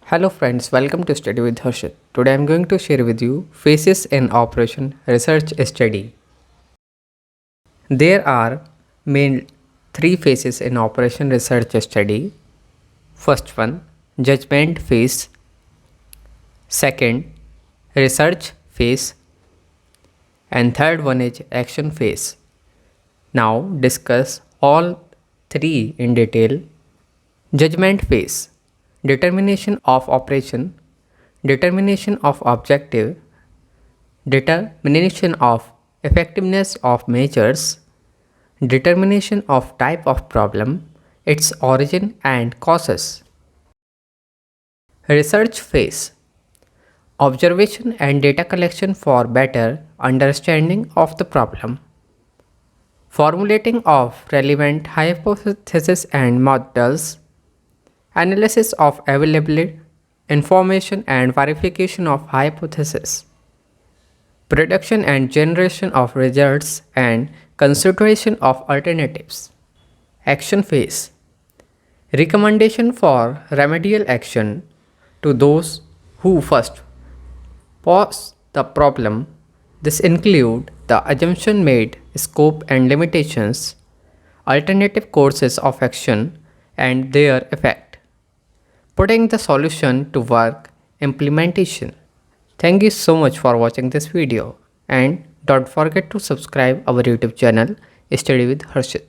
Hello friends, welcome to Study with Harshit. Today I am going to share with you phases in Operation Research Study. There are main three phases in Operation Research Study. First one, judgment phase. Second, research phase. And third one is action phase. Now discuss all three in detail. Judgment phase, determination of operation, determination of objective, determination of effectiveness of measures, determination of type of problem, its origin and causes. Research phase, observation and data collection for better understanding of the problem, formulating of relevant hypotheses and models, analysis of available information and verification of hypotheses, production and generation of results and consideration of alternatives. Action phase, recommendation for remedial action to those who first pose the problem. This include the assumption made, scope and limitations, alternative courses of action and their effect, putting the solution to work, implementation. Thank you so much for watching this video and don't forget to subscribe our YouTube channel Study with Harshit.